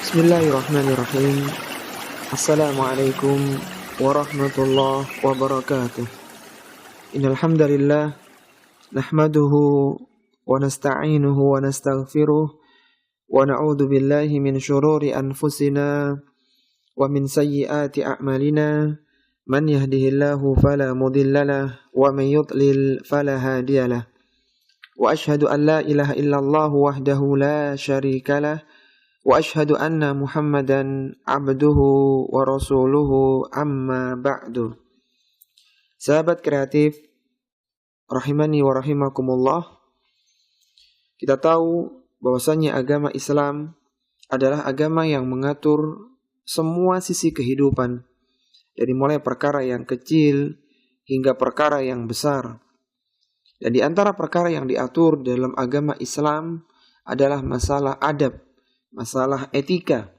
Bismillahirrahmanirrahim. Assalamualaikum warahmatullahi wabarakatuh. Innal hamdalillah nahmaduhu wa nasta'inuhu wa nastaghfiruh wa na'udzu billahi min shururi anfusina wa min sayyiati a'malina. Man yahdihillahu fala mudhillalah wa man yudlil fala hadiyalah. Wa ashhadu an la ilaha illallah wahdahu la syarikalah wa ashhadu anna Muhammadan abduhu wa rasuluhu amma ba'du. Sahabat kreatif rahimani wa rahimakumullah, kita tahu bahwasanya agama Islam adalah agama yang mengatur semua sisi kehidupan, dari mulai perkara yang kecil hingga perkara yang besar. Dan di antara perkara yang diatur dalam agama Islam adalah masalah adab, masalah etika.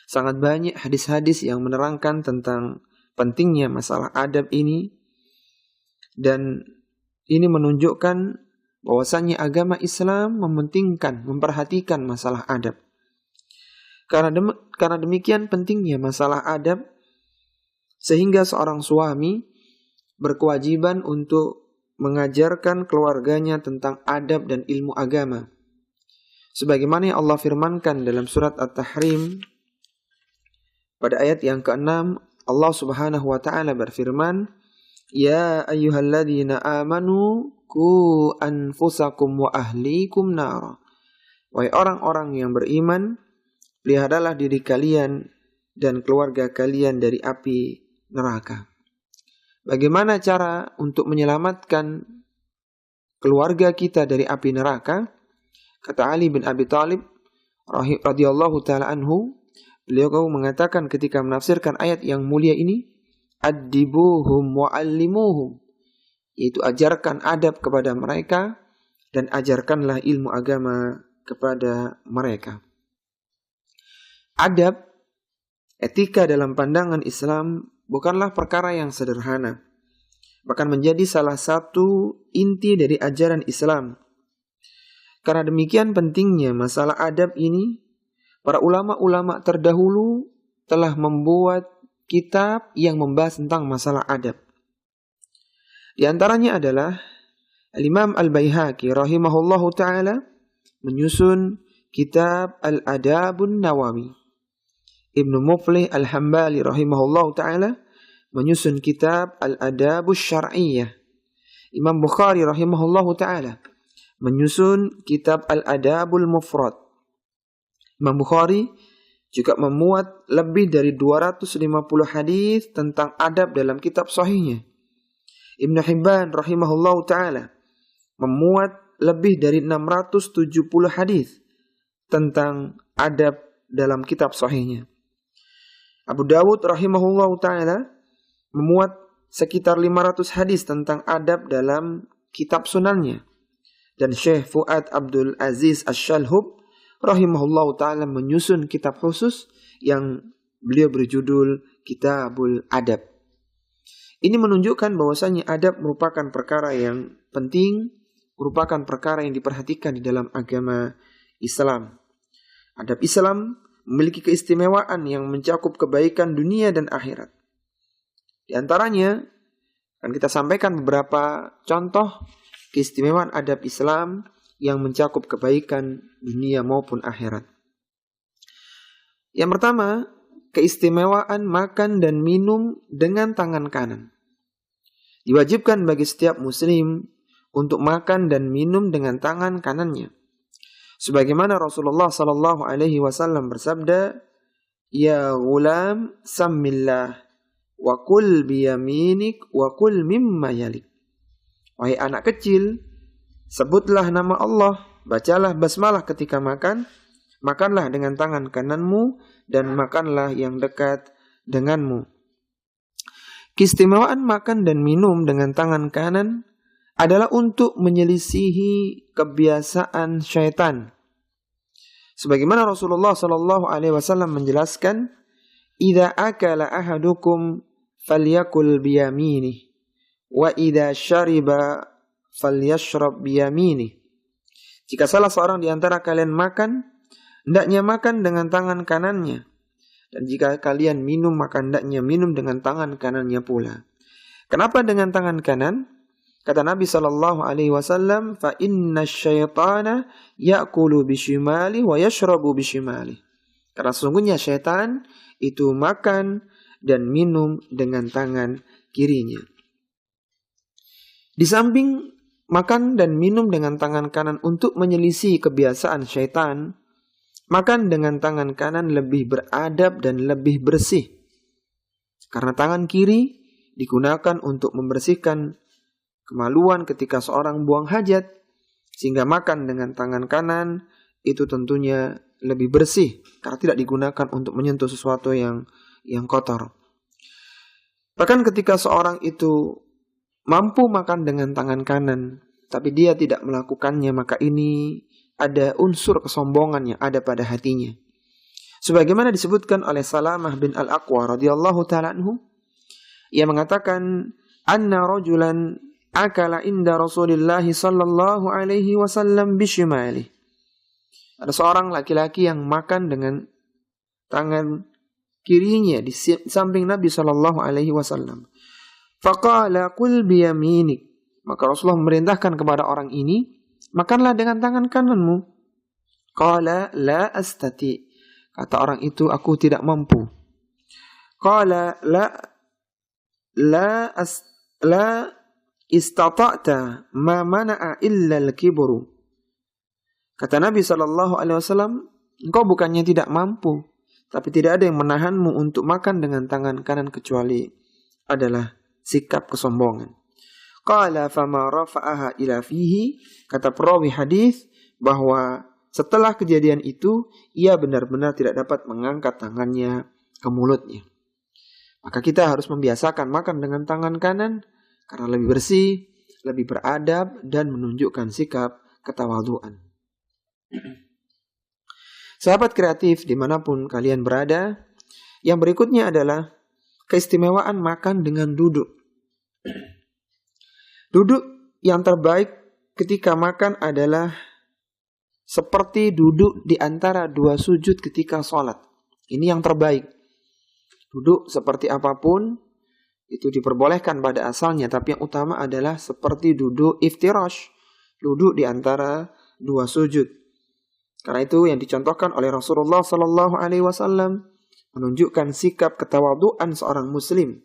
Sangat banyak hadis-hadis yang menerangkan tentang pentingnya masalah adab ini, dan ini menunjukkan bahwasannya agama Islam mementingkan, memperhatikan masalah adab. Karena demikian pentingnya masalah adab, sehingga seorang suami berkewajiban untuk mengajarkan keluarganya tentang adab dan ilmu agama. Sebagaimana yang Allah firmankan dalam surat At-Tahrim pada ayat yang ke-6, Allah Subhanahu wa taala berfirman, "Ya ayyuhalladzina amanu qu anfusakum wa ahlikum nar." Wahai orang-orang yang beriman, peliharalah diri kalian dan keluarga kalian dari api neraka. Bagaimana cara untuk menyelamatkan keluarga kita dari api neraka? Kata Ali bin Abi Thalib radhiyallahu taala anhu, beliau mengatakan ketika menafsirkan ayat yang mulia ini, "Addibuhum wa 'allimuhum," yaitu ajarkan adab kepada mereka dan ajarkanlah ilmu agama kepada mereka. Adab, etika dalam pandangan Islam bukanlah perkara yang sederhana, bahkan menjadi salah satu inti dari ajaran Islam. Karena demikian pentingnya masalah adab ini, para ulama-ulama terdahulu telah membuat kitab yang membahas tentang masalah adab. Di antaranya adalah Al-Imam Al-Baihaqi rahimahullahu ta'ala menyusun kitab Al-Adabun Nawawi. Ibnu Muflih Al-Hambali rahimahullahu ta'ala menyusun kitab Al-Adabus Syar'iyyah. Imam Bukhari rahimahullahu ta'ala menyusun kitab Al-Adabul Mufrad. Imam Bukhari juga memuat lebih dari 250 hadis tentang adab dalam kitab sahihnya. Ibnu Hibban rahimahullahu ta'ala memuat lebih dari 670 hadis tentang adab dalam kitab sahihnya. Abu Dawud rahimahullahu ta'ala memuat sekitar 500 hadis tentang adab dalam kitab sunannya. Dan Syekh Fuad Abdul Aziz Asy-Syalhub rahimahullahu ta'ala menyusun kitab khusus yang beliau berjudul Kitabul Adab. Ini menunjukkan bahwasanya adab merupakan perkara yang penting, merupakan perkara yang diperhatikan di dalam agama Islam. Adab Islam memiliki keistimewaan yang mencakup kebaikan dunia dan akhirat. Di antaranya akan kita sampaikan beberapa contoh keistimewaan adab Islam yang mencakup kebaikan dunia maupun akhirat. Yang pertama, keistimewaan makan dan minum dengan tangan kanan. Diwajibkan bagi setiap muslim untuk makan dan minum dengan tangan kanannya. Sebagaimana Rasulullah sallallahu alaihi wasallam bersabda, "Ya ghulam, sammillah wa kul biyaminik wa kul mimma yalik." Wahai anak kecil, sebutlah nama Allah, bacalah basmalah ketika makan, makanlah dengan tangan kananmu dan makanlah yang dekat denganmu. Keistimewaan makan dan minum dengan tangan kanan adalah untuk menyelisihi kebiasaan syaitan. Sebagaimana Rasulullah sallallahu alaihi wasallam menjelaskan, "Idza akala ahadukum falyakul biyaminih wa idza syariba falyashrab biyaminih." Jika salah seorang di antara kalian makan, hendaknya makan dengan tangan kanannya. Dan jika kalian minum, maka hendaknya minum dengan tangan kanannya pula. Kenapa dengan tangan kanan? Kata Nabi SAW, fa inna syaitana ya'kulu bishimali wa yashrabu bishimali. Karena sesungguhnya syaitan itu makan dan minum dengan tangan kirinya. Di samping makan dan minum dengan tangan kanan untuk menyelisih kebiasaan syaitan, makan dengan tangan kanan lebih beradab dan lebih bersih. Karena tangan kiri digunakan untuk membersihkan kemaluan ketika seorang buang hajat, sehingga makan dengan tangan kanan itu tentunya lebih bersih karena tidak digunakan untuk menyentuh sesuatu yang kotor. Bahkan ketika seorang itu mampu makan dengan tangan kanan, tapi dia tidak melakukannya, maka ini ada unsur kesombongan yang ada pada hatinya. Sebagaimana disebutkan oleh Salamah bin Al-Aqwa radhiyallahu ta'ala anhu, ia mengatakan, anna rajulan akala inda Rasulillah sallallahu alaihi wasallam bishimali. Ada seorang laki-laki yang makan dengan tangan kirinya di samping Nabi sallallahu alaihi wasallam. Faqala qul biyaminik. Maka Rasulullah memerintahkan kepada orang ini, makanlah dengan tangan kananmu. Qala la astati. Kata orang itu, aku tidak mampu. Qala la istata'ta ma mana'a illa al-kibru. Kata Nabi SAW, engkau bukannya tidak mampu, tapi tidak ada yang menahanmu untuk makan dengan tangan kanan kecuali adalah sikap kesombongan. Qala fama rafa'aha ila fihi. Kata perawi hadis bahwa setelah kejadian itu, ia benar-benar tidak dapat mengangkat tangannya ke mulutnya. Maka kita harus membiasakan makan dengan tangan kanan karena lebih bersih, lebih beradab, dan menunjukkan sikap ketawaduan. Sahabat kreatif dimanapun kalian berada, yang berikutnya adalah keistimewaan makan dengan duduk. Duduk yang terbaik ketika makan adalah seperti duduk di antara dua sujud ketika sholat. Ini yang terbaik. Duduk seperti apapun itu diperbolehkan pada asalnya, tapi yang utama adalah seperti duduk iftirash, duduk di antara dua sujud. Karena itu yang dicontohkan oleh Rasulullah SAW menunjukkan sikap ketawaduan seorang muslim.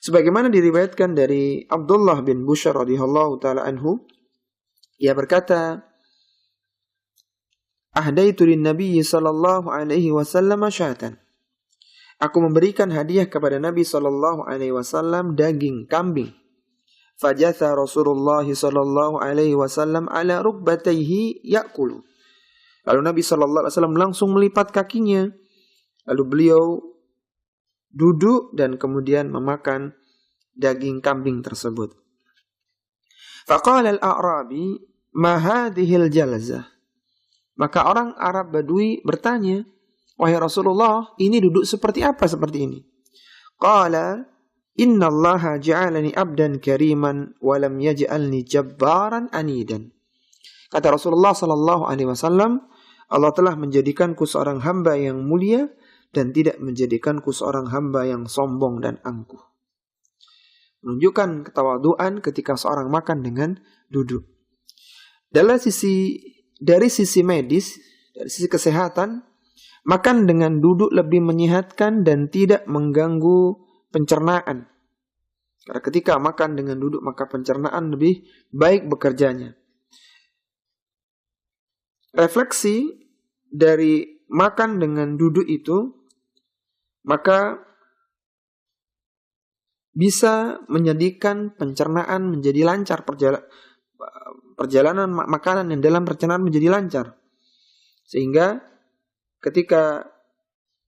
Sebagaimana diriwayatkan dari Abdullah bin Bushr radhiyallahu taala anhu, ia berkata, "Ahdaitu lin-nabiy sallallahu alaihi wasallam syatan." Aku memberikan hadiah kepada Nabi sallallahu alaihi wasallam daging kambing. Fajatha Rasulullah sallallahu alaihi wasallam ala rukbatayhi ya'kulu. Lalu Nabi sallallahu alaihi wasallam langsung melipat kakinya. Lalu beliau duduk dan kemudian memakan daging kambing tersebut. Faqala al-a'rabi, "Ma hadhil jalzah?" Maka orang Arab Badui bertanya, "Wahai Rasulullah, ini duduk seperti apa seperti ini?" Qala, "Inna Allah ja'alani abdan kariman wa lam yaj'alni jabbaran anidan." Kata Rasulullah sallallahu alaihi wasallam, Allah telah menjadikanku seorang hamba yang mulia dan tidak menjadikanku seorang hamba yang sombong dan angkuh. Menunjukkan ketawaduan ketika seorang makan dengan duduk. Dari sisi medis, dari sisi kesehatan, makan dengan duduk lebih menyehatkan dan tidak mengganggu pencernaan. Karena ketika makan dengan duduk, maka pencernaan lebih baik bekerjanya. Refleksi dari makan dengan duduk itu, maka bisa menjadikan pencernaan menjadi lancar, perjalanan makanan yang dalam pencernaan menjadi lancar. Sehingga ketika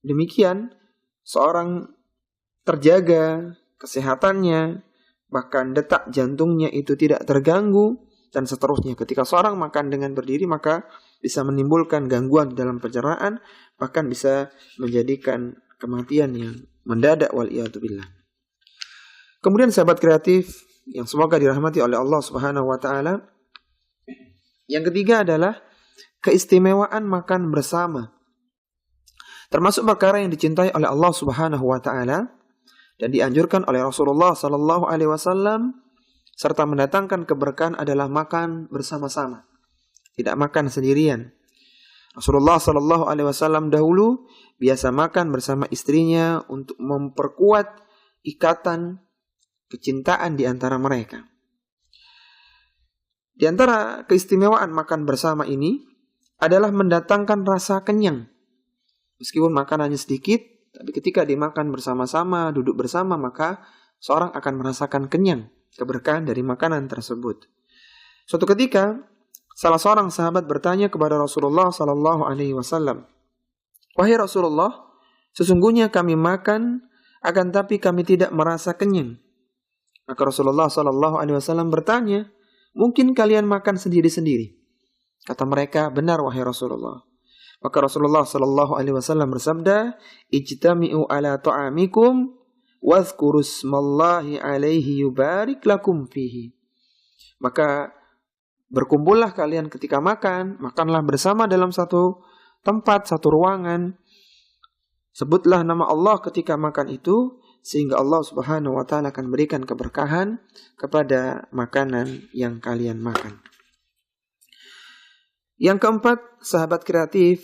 demikian, seorang terjaga kesehatannya, bahkan detak jantungnya itu tidak terganggu, dan seterusnya. Ketika seorang makan dengan berdiri, maka bisa menimbulkan gangguan dalam pencernaan, bahkan bisa menjadikan kematian yang mendadak, wal'iyadzubillah. Kemudian sahabat kreatif yang semoga dirahmati oleh Allah Subhanahu wa taala, yang ketiga adalah keistimewaan makan bersama, termasuk perkara yang dicintai oleh Allah Subhanahu wa taala dan dianjurkan oleh Rasulullah sallallahu alaihi wasallam, serta mendatangkan keberkahan adalah makan bersama-sama, tidak makan sendirian. Rasulullah sallallahu alaihi wasallam dahulu biasa makan bersama istrinya untuk memperkuat ikatan kecintaan di antara mereka. Di antara keistimewaan makan bersama ini adalah mendatangkan rasa kenyang. Meskipun makanannya sedikit, tapi ketika dimakan bersama-sama, duduk bersama, maka seorang akan merasakan kenyang, keberkahan dari makanan tersebut. Suatu ketika, salah seorang sahabat bertanya kepada Rasulullah sallallahu alaihi wasallam, "Wahai Rasulullah, sesungguhnya kami makan, akan tapi kami tidak merasa kenyang." Maka Rasulullah sallallahu alaihi wasallam bertanya, "Mungkin kalian makan sendiri-sendiri?" Kata mereka, "Benar wahai Rasulullah." Maka Rasulullah sallallahu alaihi wasallam bersabda, "Ijtami'u ala ta'amikum wadhkuru ismallahi alaihi yubarik lakum fihi." Maka berkumpullah kalian ketika makan, makanlah bersama dalam satu tempat, satu ruangan. Sebutlah nama Allah ketika makan itu, sehingga Allah Subhanahu wa taala akan berikan keberkahan kepada makanan yang kalian makan. Yang keempat, sahabat kreatif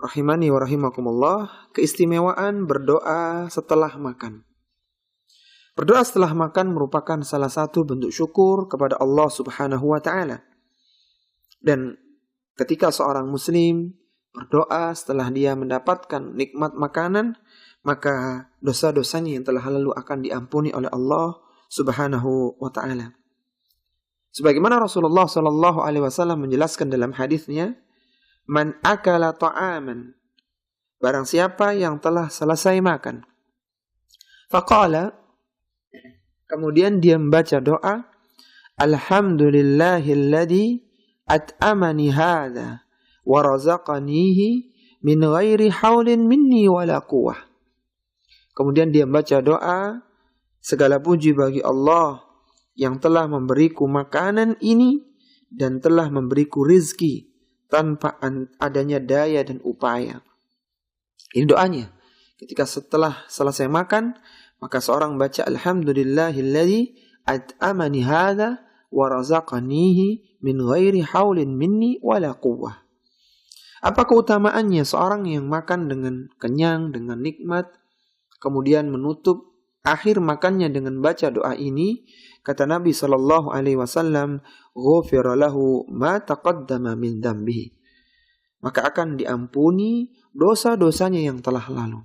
rahimani wa rahimakumullah, keistimewaan berdoa setelah makan. Berdoa setelah makan merupakan salah satu bentuk syukur kepada Allah Subhanahu wa taala. Dan ketika seorang muslim berdoa setelah dia mendapatkan nikmat makanan, maka dosa-dosanya yang telah lalu akan diampuni oleh Allah Subhanahu wa taala. Sebagaimana Rasulullah sallallahu alaihi wasallam menjelaskan dalam hadisnya, "Man akala ta'aman," barang siapa yang telah selesai makan. Faqala, kemudian dia membaca doa, "Alhamdulillahilladzi at'amani hadza wa razaqanihi min ghairi haulin minni wala quwwah." Kemudian dia membaca doa, "Segala puji bagi Allah yang telah memberiku makanan ini dan telah memberiku rizki tanpa adanya daya dan upaya." Ini doanya. Ketika setelah selesai makan, maka seorang baca "Alhamdulillahilladzi at'amani hadza wa razaqanihi min ghairi haulin minni wala quwwah." Apa keutamaannya seorang yang makan dengan kenyang, dengan nikmat, kemudian menutup akhir makannya dengan baca doa ini? Kata Nabi sallallahu alaihi wasallam, "Ghufira lahu ma taqaddama min dzambihi." Maka akan diampuni dosa-dosanya yang telah lalu.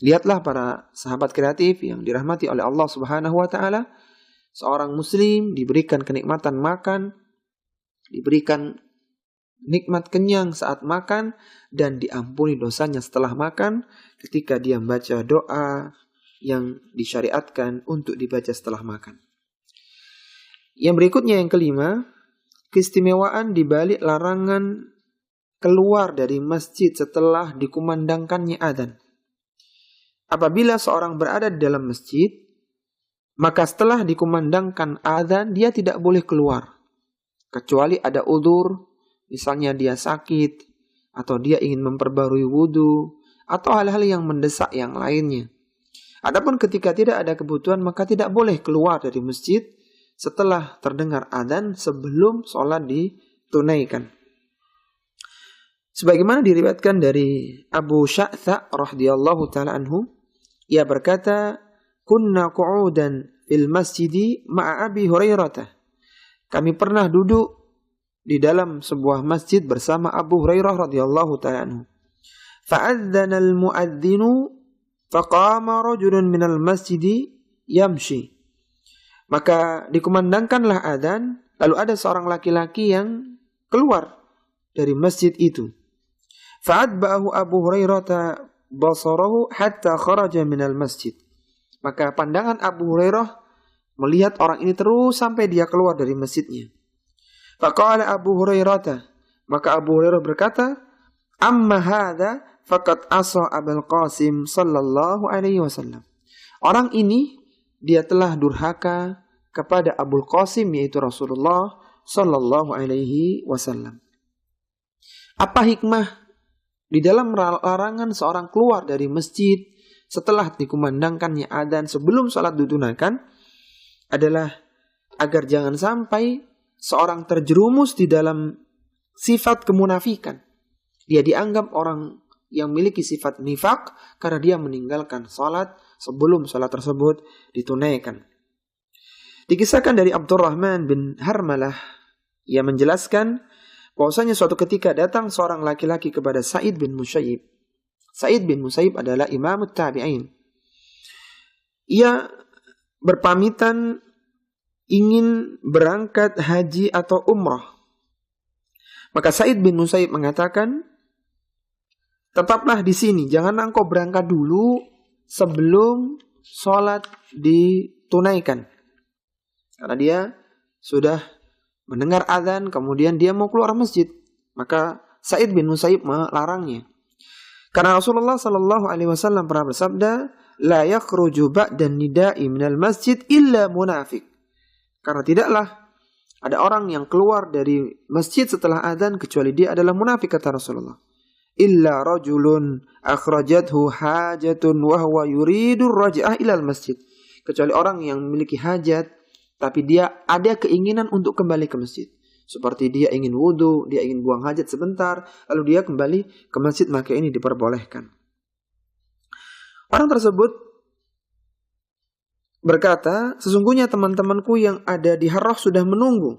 Lihatlah para sahabat kreatif yang dirahmati oleh Allah Subhanahu wa taala, seorang muslim diberikan kenikmatan makan, diberikan nikmat kenyang saat makan, dan diampuni dosanya setelah makan ketika dia membaca doa yang disyariatkan untuk dibaca setelah makan. Yang berikutnya, yang kelima, keistimewaan di balik larangan keluar dari masjid setelah dikumandangkannya adzan. Apabila seorang berada di dalam masjid, maka setelah dikumandangkan adzan dia tidak boleh keluar, kecuali ada udzur, misalnya dia sakit, atau dia ingin memperbarui wudu, atau hal-hal yang mendesak yang lainnya. Adapun ketika tidak ada kebutuhan, maka tidak boleh keluar dari masjid setelah terdengar adzan sebelum sholat ditunaikan. Sebagaimana diriwayatkan dari Abu Sya'tha radhiyallahu ta'ala anhu, ia berkata, "Kunna qu'udan fil masjidi ma'a Abi Hurairah." Kami pernah duduk di dalam sebuah masjid bersama Abu Hurairah radhiyallahu ta'ala anhu. Fa'adzana al-mu'adzinu faqama rajulun minal masjidi yamshi. Maka dikumandangkanlah adzan, lalu ada seorang laki-laki yang keluar dari masjid itu. Fa'adba'ahu Abu Hurairah basarahu hatta kharaja minal masjid. Maka pandangan Abu Hurairah melihat orang ini terus sampai dia keluar dari masjidnya. Faqala Abu Hurairah, maka Abu Hurairah berkata, "Amma hadza faqad asa Abul Qasim sallallahu alaihi wasallam." Orang ini dia telah durhaka kepada Abul Qasim, yaitu Rasulullah sallallahu alaihi wasallam. Apa hikmah di dalam larangan seorang keluar dari masjid setelah dikumandangkannya adzan sebelum sholat ditunaikan adalah agar jangan sampai seorang terjerumus di dalam sifat kemunafikan. Dia dianggap orang yang memiliki sifat nifak karena dia meninggalkan sholat sebelum sholat tersebut ditunaikan. Dikisahkan dari Abdurrahman bin Harmalah, ia menjelaskan bahwasanya suatu ketika datang seorang laki-laki kepada Sa'id bin Musayyib. Sa'id bin Musayyib adalah imam tabi'in. Ia berpamitan ingin berangkat haji atau umrah. Maka Sa'id bin Musayyib mengatakan, tetaplah di sini, jangan engkau berangkat dulu sebelum sholat ditunaikan. Karena dia sudah mendengar adzan, kemudian dia mau keluar masjid. Maka Sa'id bin Musayyib melarangnya. Karena Rasulullah sallallahu alaihi wasallam pernah bersabda, la yakhruju ba'da nida'i minal masjid illa munafik. Karena tidaklah ada orang yang keluar dari masjid setelah adzan kecuali dia adalah munafik, kata Rasulullah. Illa rajulun akhrajathu hajatun wa huwa yuridu raj'ah ilal masjid. Kecuali orang yang memiliki hajat tapi dia ada keinginan untuk kembali ke masjid. Seperti dia ingin wudu, dia ingin buang hajat sebentar, lalu dia kembali ke masjid, maka ini diperbolehkan. Orang tersebut berkata, sesungguhnya teman-temanku yang ada di Harrah sudah menunggu.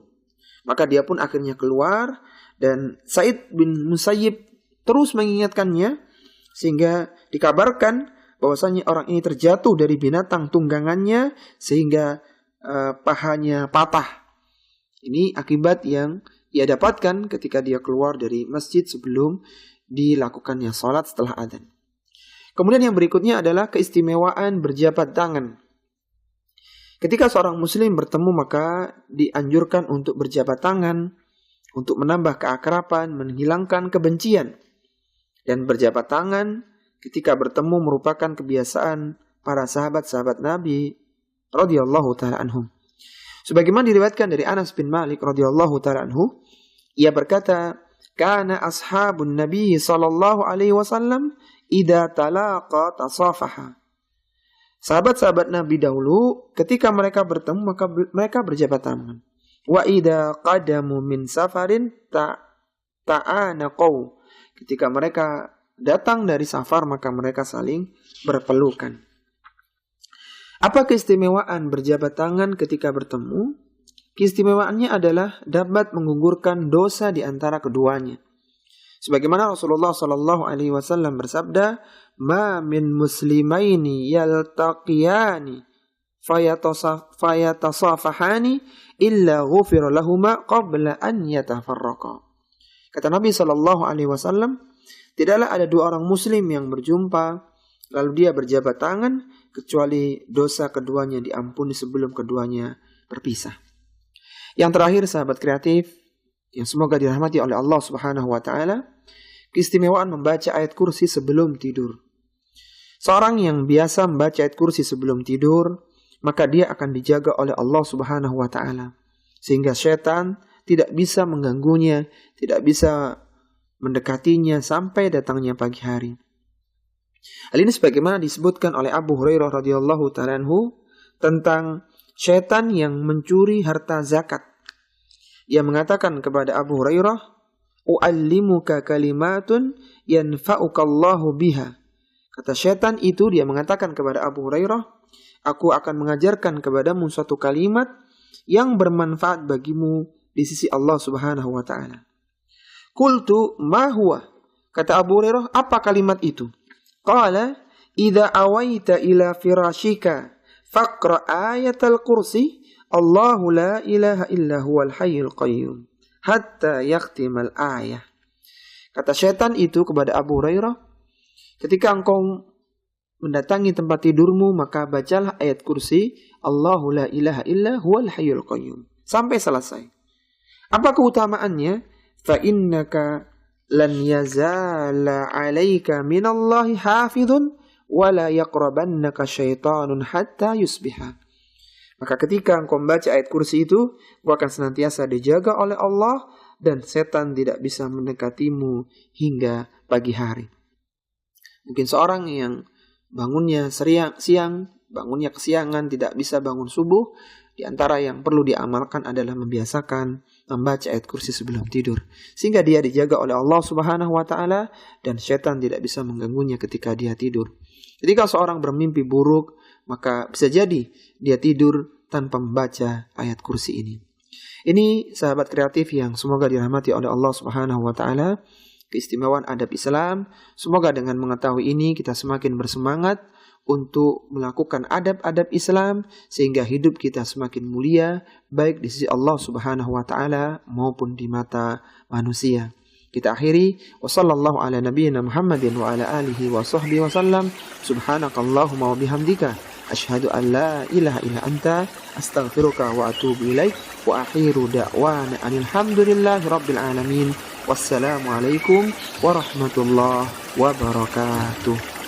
Maka dia pun akhirnya keluar dan Sa'id bin Musayyib terus mengingatkannya sehingga dikabarkan bahwasanya orang ini terjatuh dari binatang tunggangannya sehingga pahanya patah. Ini akibat yang ia dapatkan ketika dia keluar dari masjid sebelum dilakukannya salat setelah adzan. Kemudian yang berikutnya adalah keistimewaan berjabat tangan. Ketika seorang muslim bertemu maka dianjurkan untuk berjabat tangan untuk menambah keakraban, menghilangkan kebencian. Dan berjabat tangan ketika bertemu merupakan kebiasaan para sahabat-sahabat Nabi radhiyallahu ta'ala anhum. Sebagaimana diriwayatkan dari Anas bin Malik radhiyallahu ta'ala anhu, ia berkata, "Kana ashabun Nabi sallallahu alaihi wasallam idza talaqa tasafaha." Sahabat-sahabat Nabi dahulu ketika mereka bertemu maka mereka berjabat tangan. Wa idza qadamu min safarin ta'anaqau. Ketika mereka datang dari safar maka mereka saling berpelukan. Apa keistimewaan berjabat tangan ketika bertemu? Keistimewaannya adalah dapat menggugurkan dosa di antara keduanya. Sebagaimana Rasulullah sallallahu alaihi wasallam bersabda, "Ma min muslimaini yaltaqiyani fayatasafahani illa ghufira lahuma qabla an yatafarraqa." Kata Nabi sallallahu alaihi wasallam, tidaklah ada dua orang muslim yang berjumpa lalu dia berjabat tangan kecuali dosa keduanya diampuni sebelum keduanya berpisah. Yang terakhir sahabat kreatif yang semoga dirahmati oleh Allah Subhanahu wa taala, keistimewaan membaca ayat kursi sebelum tidur. Seorang yang biasa membaca ayat kursi sebelum tidur, maka dia akan dijaga oleh Allah Subhanahu wa taala sehingga syaitan tidak bisa mengganggunya, tidak bisa mendekatinya sampai datangnya pagi hari. Hal ini sebagaimana disebutkan oleh Abu Hurairah radhiyallahu ta'ala anhu tentang syaitan yang mencuri harta zakat. Ia mengatakan kepada Abu Hurairah, "U'allimuka kalimatun yanfa'ukallahu biha." Kata syaitan itu, dia mengatakan kepada Abu Hurairah, "Aku akan mengajarkan kepadamu suatu kalimat yang bermanfaat bagimu di sisi Allah Subhanahu wa taala." Qultu ma huwa? Kata Abu Hurairah, apa kalimat itu? Qala, "Idza awaita ila firashika faqra ayatal kursi, Allahu la ilaha illa huwal hayyul qayyum hatta yakhtimal ayah." Kata syaitan itu kepada Abu Hurairah, ketika engkau mendatangi tempat tidurmu maka bacalah ayat kursi, Allahu la ilaha illa huwal hayyul qayyum sampai selesai. Apa keutamaannya? Fa innaka lan yazala 'alaika minallahi hafizun wa la yaqrabannaka syaitanun hatta yusbiha. Maka ketika engkau membaca ayat kursi itu, engkau akan senantiasa dijaga oleh Allah dan setan tidak bisa mendekatimu hingga pagi hari. Mungkin seorang yang bangunnya siang, bangunnya kesiangan, tidak bisa bangun subuh, di antara yang perlu diamalkan adalah membiasakan membaca ayat kursi sebelum tidur, sehingga dia dijaga oleh Allah Subhanahu wa taala dan setan tidak bisa mengganggunya ketika dia tidur. Ketika seorang bermimpi buruk, maka bisa jadi dia tidur tanpa membaca ayat kursi ini. Ini sahabat kreatif yang semoga dirahmati oleh Allah Subhanahu wa taala, keistimewaan adab Islam. Semoga dengan mengetahui ini kita semakin bersemangat untuk melakukan adab-adab Islam sehingga hidup kita semakin mulia baik di sisi Allah Subhanahu wa taala maupun di mata manusia. Kita akhiri wasallallahu ala nabiyyina Muhammadin wa ala alihi wa sahbihi wasallam. Subhanakallahumma wa bihamdika asyhadu an la ilaha illa anta astaghfiruka wa atubu ilaik wa akhiru da'wana alhamdulillahi rabbil alamin. Wassalamualaikum warahmatullahi wabarakatuh.